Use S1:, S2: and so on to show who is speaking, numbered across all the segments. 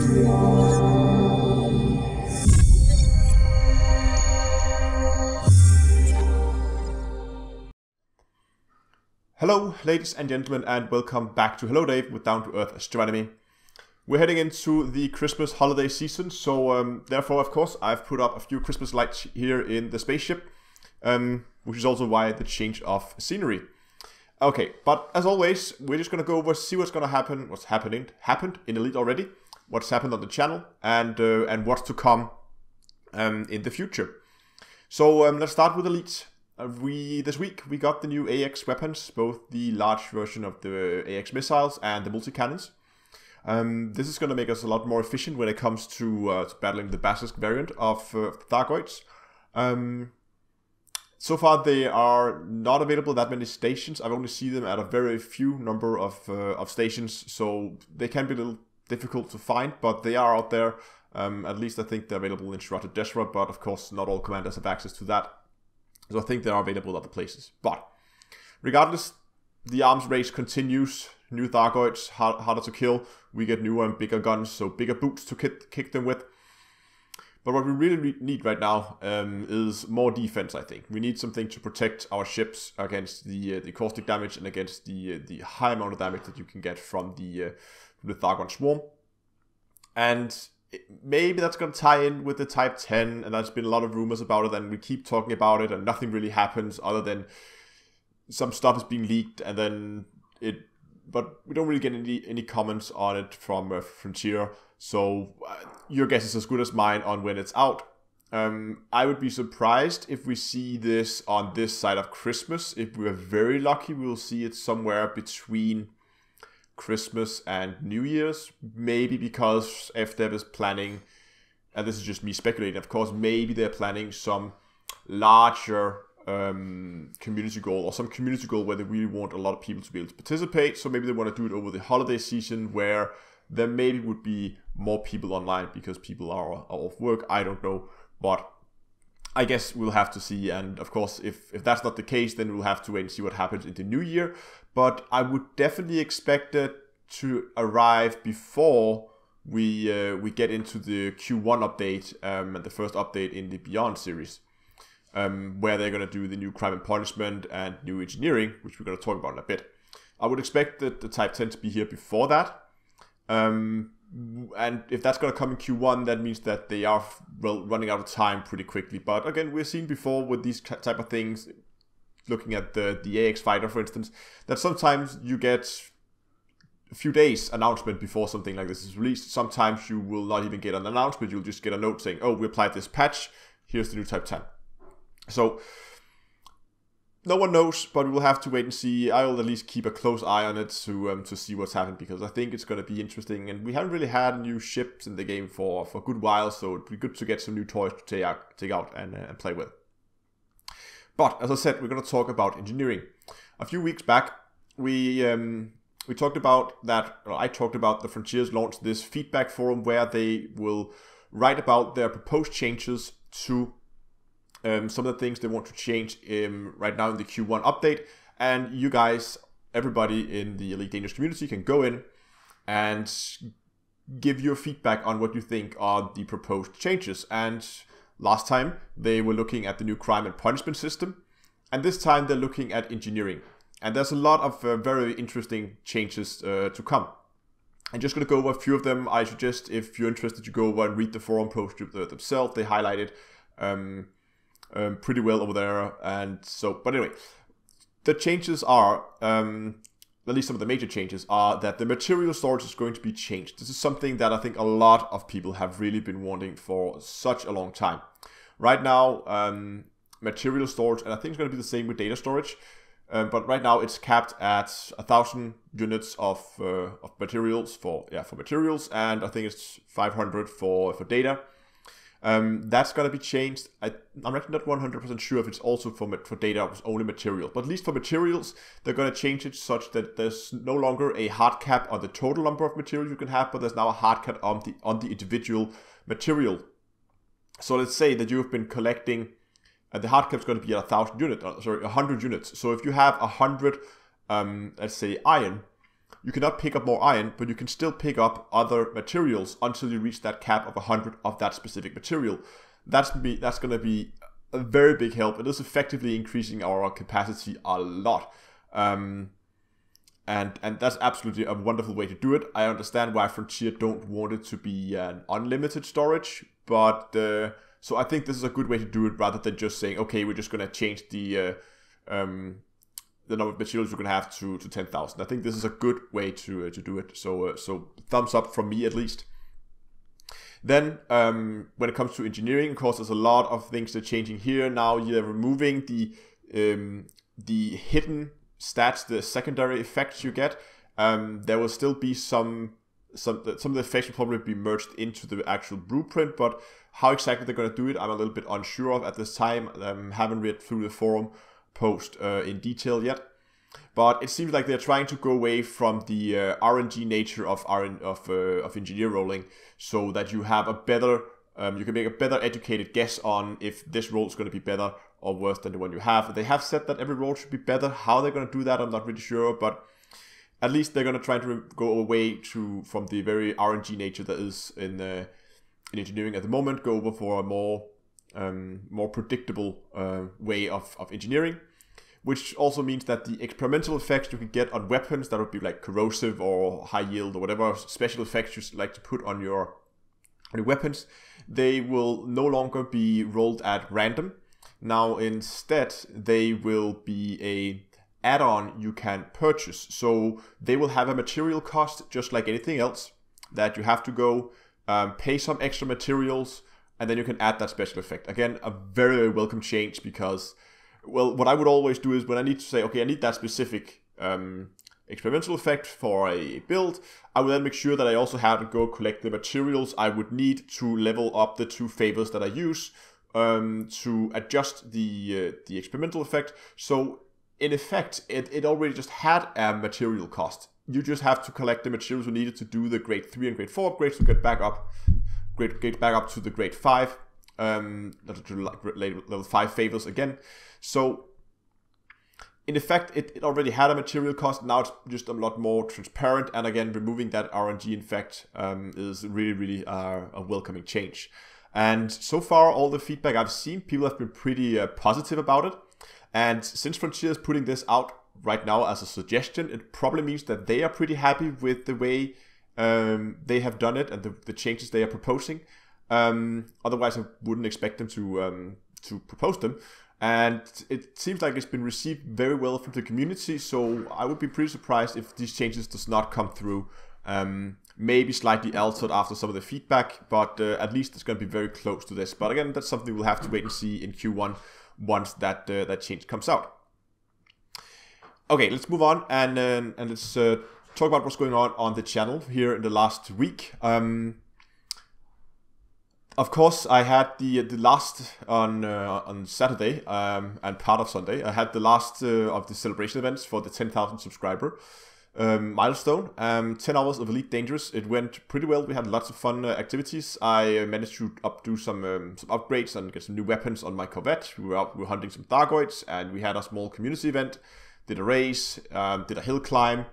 S1: Hello, ladies and gentlemen, and welcome back to Hello Dave with Down to Earth Astronomy. We're heading into the Christmas holiday season, so therefore, of course, I've put up a few Christmas lights here in the spaceship, which is also why the change of scenery. Okay, but as always, we're just going to go over, see what's going to happen, happened in Elite already, what's happened on the channel, and what's to come in the future. So let's start with Elite. This week we got the new AX weapons, both the large version of the AX missiles and the multi-cannons. This is going to make us a lot more efficient when it comes to battling the Basilisk variant of Thargoids. So far they are not available at that many stations. I've only seen them at a very few number of stations, so they can be a little difficult to find, but they are out there. At least I think they're available in Shrouded Desra, but of course not all commanders have access to that. So I think they are available at other places. But regardless, the arms race continues. New Thargoids, harder to kill. We get newer and bigger guns, so bigger boots to kick them with. But what we really need right now is more defense, I think. We need something to protect our ships against the caustic damage and against the high amount of damage that you can get from the Thargon swarm. And maybe that's going to tie in with the Type 10, and there's been a lot of rumors about it, and we keep talking about it, and nothing really happens other than some stuff is being leaked, and then but we don't really get any comments on it from Frontier, so your guess is as good as mine on when it's out. I would be surprised if we see this on this side of Christmas. If we're very lucky, we'll see it somewhere between Christmas and New Year's, maybe because FDEV is planning, and this is just me speculating, of course, maybe they're planning some larger community goal, or some community goal where they really want a lot of people to be able to participate. So maybe they want to do it over the holiday season, where there maybe would be more people online because people are off work. I don't know, but I guess we'll have to see. And of course, if that's not the case, then we'll have to wait and see what happens in the new year. But I would definitely expect it to arrive before we get into the Q1 update and the first update in the Beyond series, where they're going to do the new crime and punishment and new engineering, which we're going to talk about in a bit. I would expect that the Type 10 to be here before that. And if that's going to come in Q1, that means that they are running out of time pretty quickly. But again, we've seen before with these type of things, looking at the AX fighter, for instance, that sometimes you get a few days announcement before something like this is released. Sometimes you will not even get an announcement. You'll just get a note saying, oh, we applied this patch. Here's the new Type 10. So no one knows, but we'll have to wait and see. I will at least keep a close eye on it to see what's happened, because I think it's going to be interesting. And we haven't really had new ships in the game for a good while, so it'd be good to get some new toys to take out and play with. But as I said, we're going to talk about engineering. A few weeks back, we talked about that. Or I talked about the Frontiers launched this feedback forum where they will write about their proposed changes to some of the things they want to change right now in the Q1 update. And you guys, everybody in the Elite Dangerous community, can go in and give your feedback on what you think are the proposed changes. And last time they were looking at the new crime and punishment system, and this time they're looking at engineering. And there's a lot of very interesting changes to come. I'm just going to go over a few of them. I suggest, if you're interested, you go over and read the forum post themselves. They highlight it pretty well over there. And so, but anyway, the changes are, at least some of the major changes are that the material storage is going to be changed. This is something that I think a lot of people have really been wanting for such a long time. Right now, material storage, and I think it's going to be the same with data storage, but right now it's capped at 1,000 units of materials for materials, and I think it's 500 for data. That's going to be changed. I'm actually not 100% sure if it's also for data or only material, but at least for materials, they're going to change it such that there's no longer a hard cap on the total number of materials you can have, but there's now a hard cap on the individual material. So let's say that you've been collecting, the hard cap is going to be at 1,000 units, 100 units. So if you have 100, let's say iron, you cannot pick up more iron, but you can still pick up other materials until you reach that cap of 100 of that specific material. That's going to be a very big help. It is effectively increasing our capacity a lot. And that's absolutely a wonderful way to do it. I understand why Frontier don't want it to be an unlimited storage, but so I think this is a good way to do it rather than just saying, okay, we're just going to change the number of materials you're going to have to 10,000. I think this is a good way to do it. So thumbs up from me at least. Then when it comes to engineering, of course, there's a lot of things that are changing here. Now you're removing the hidden stats, the secondary effects you get. There will still be some of the effects will probably be merged into the actual blueprint, but how exactly they're going to do it, I'm a little bit unsure of at this time. Haven't read through the forum post in detail yet, but it seems like they're trying to go away from the RNG nature of engineer rolling, so that you have a better, you can make a better educated guess on if this roll is going to be better or worse than the one you have. They have said that every roll should be better. How they're going to do that, I'm not really sure, but at least they're going to try to go away from the very RNG nature that is in engineering at the moment, go over for a more predictable way of engineering, which also means that the experimental effects you can get on weapons, that would be like corrosive or high yield or whatever special effects you like to put on your weapons, they will no longer be rolled at random. Now instead they will be a add-on you can purchase. So they will have a material cost just like anything else, that you have to go pay some extra materials, and then you can add that special effect. Again, a very, very welcome change, because, well, what I would always do is when I need to say, okay, I need that specific experimental effect for a build, I will then make sure that I also have to go collect the materials I would need to level up the 2 favors that I use to adjust the experimental effect. So in effect, it already just had a material cost. You just have to collect the materials you needed to do the grade 3 and grade 4 upgrades to get back up to the grade 5, level 5 favors again. So in effect, it already had a material cost. Now it's just a lot more transparent, and again, removing that RNG effect is really, really a welcoming change. And so far, all the feedback I've seen, people have been pretty positive about it. And since Frontier is putting this out right now as a suggestion, it probably means that they are pretty happy with the way they have done it and the changes they are proposing. Otherwise, I wouldn't expect them to propose them. And it seems like it's been received very well from the community, so I would be pretty surprised if these changes does not come through. Maybe slightly altered after some of the feedback, but at least it's going to be very close to this. But again, that's something we'll have to wait and see in Q1 once that change comes out. Okay, let's move on and let's talk about what's going on the channel here in the last week. Of course, I had the last on Saturday and part of Sunday. I had the last of the celebration events for the 10,000 subscriber milestone. 10 hours of Elite Dangerous. It went pretty well. We had lots of fun activities. I managed to do some upgrades and get some new weapons on my Corvette. We were hunting some Thargoids, and we had a small community event. Did a race, did a hill climb.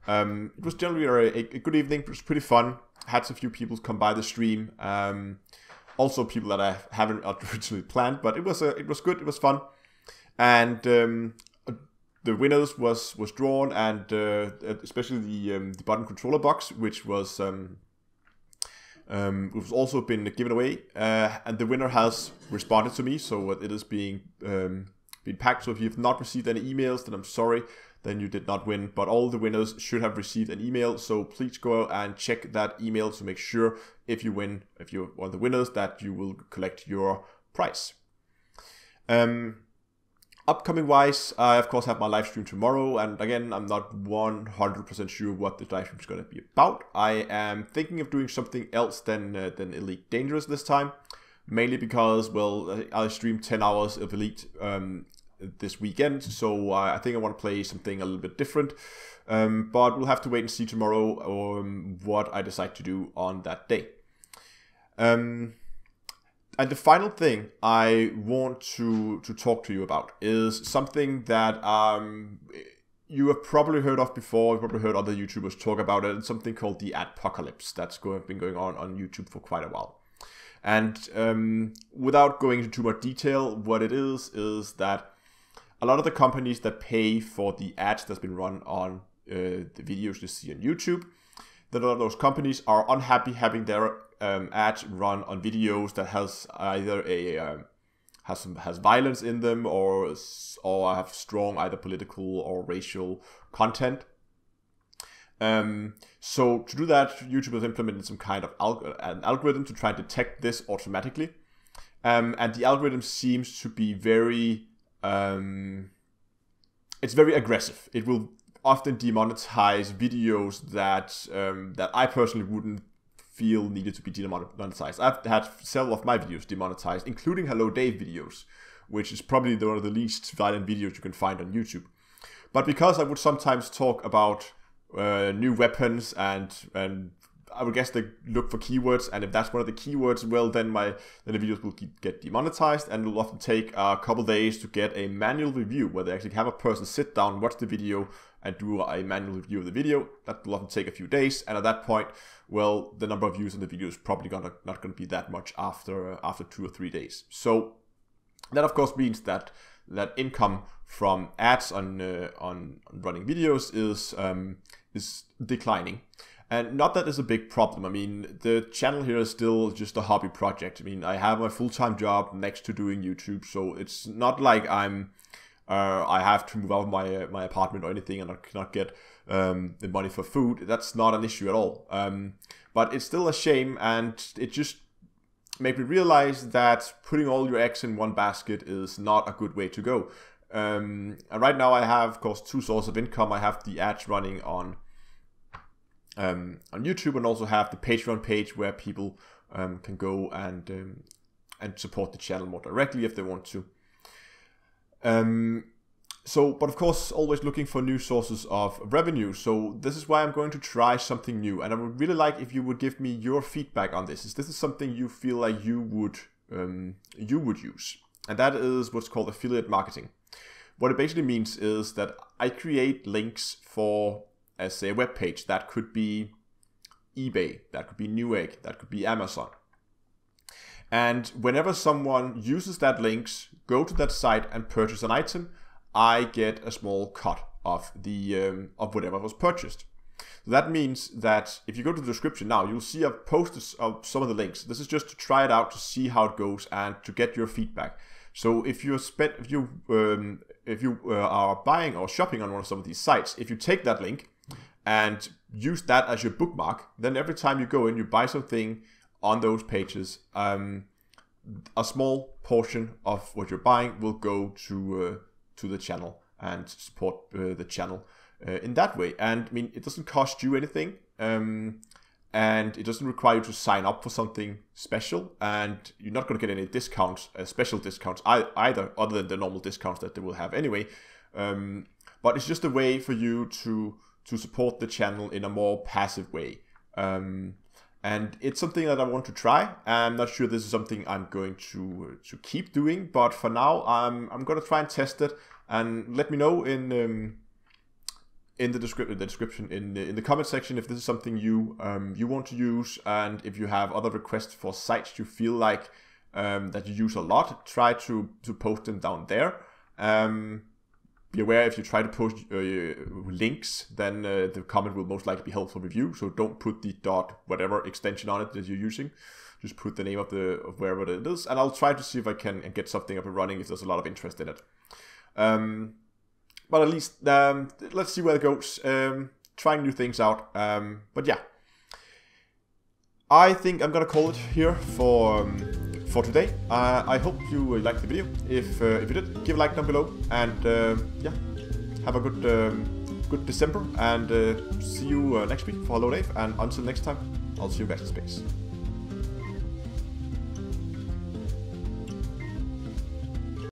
S1: It was generally a good evening. It was pretty fun. Had some few people come by the stream. Also people that I haven't originally planned, but it was good. It was fun, and the winners was drawn, and especially the button controller box, which was also been given away, and the winner has responded to me, so it is being packed. So if you have not received any emails, then I'm sorry, then you did not win, but all the winners should have received an email, so please go and check that email to make sure if you're one of the winners, that you will collect your prize. Upcoming wise, I of course have my live stream tomorrow, and again, I'm not 100% sure what the live stream is going to be about. I am thinking of doing something else than Elite Dangerous this time, mainly because, well, I streamed 10 hours of Elite this weekend, so I think I want to play something a little bit different, but we'll have to wait and see tomorrow what I decide to do on that day. And the final thing I want to talk to you about is something that you have probably heard of before. You've probably heard other YouTubers talk about it. It's something called the adpocalypse that's been going on YouTube for quite a while. And without going into too much detail, what it is that a lot of the companies that pay for the ads that's been run on the videos you see on YouTube, that a lot of those companies are unhappy having their ads run on videos that has either has violence in them or have strong either political or racial content. So to do that, YouTube has implemented some kind of an algorithm to try and detect this automatically. And the algorithm seems to be very, it's very aggressive. It will often demonetize videos that I personally wouldn't feel needed to be demonetized. I've had several of my videos demonetized, including Hello Dave videos, which is probably one of the least violent videos you can find on YouTube. But because I would sometimes talk about new weapons and I would guess they look for keywords, and if that's one of the keywords, well, then the videos will get demonetized, and it will often take a couple days to get a manual review where they actually have a person sit down, watch the video, and do a manual review of the video. That will often take a few days, and at that point, well, the number of views on the video is probably not going to be that much after 2 or 3 days. So that of course means that income from ads on running videos is declining. And not that it's a big problem. I mean, the channel here is still just a hobby project. I mean, I have my full-time job next to doing YouTube, so it's not like I have to move out of my apartment or anything and I cannot get the money for food. That's not an issue at all. But it's still a shame, and it just made me realize that putting all your eggs in one basket is not a good way to go. And right now I have, of course, 2 sources of income. I have the ads running on YouTube, and also have the Patreon page where people can go and support the channel more directly if they want to. But of course, always looking for new sources of revenue. So this is why I'm going to try something new, and I would really like if you would give me your feedback on this. Is this something you feel like you would use? And that is what's called affiliate marketing. What it basically means is that I create links for, as say, a web page. That could be eBay, that could be Newegg, that could be Amazon. And whenever someone uses that links, go to that site and purchase an item, I get a small cut of the of whatever was purchased. So that means that if you go to the description now, you'll see I've posted some of the links. This is just to try it out, to see how it goes and to get your feedback. So if you are buying or shopping on one of some of these sites, if you take that link and use that as your bookmark, then every time you go in, you buy something on those pages, a small portion of what you're buying will go to the channel and support the channel in that way. And I mean, it doesn't cost you anything, and it doesn't require you to sign up for something special, and you're not going to get any discounts, special discounts either, other than the normal discounts that they will have anyway. But it's just a way for you to support the channel in a more passive way. And it's something that I want to try. I'm not sure this is something I'm going to keep doing, but for now I'm going to try and test it. And let me know in the description in the comment section if this is something you want to use, and if you have other requests for sites you feel like that you use a lot, try to post them down there. Be aware, if you try to post links, then the comment will most likely be helpful review. So don't put the .whatever extension on it that you're using. Just put the name of wherever it is, and I'll try to see if I can get something up and running if there's a lot of interest in it. But at least let's see where it goes. Trying new things out. But yeah, I think I'm gonna call it here for today. I hope you liked the video. If you did, give a like down below, and yeah, have a good December, and see you next week for Hello Dave. And until next time, I'll see you guys in space.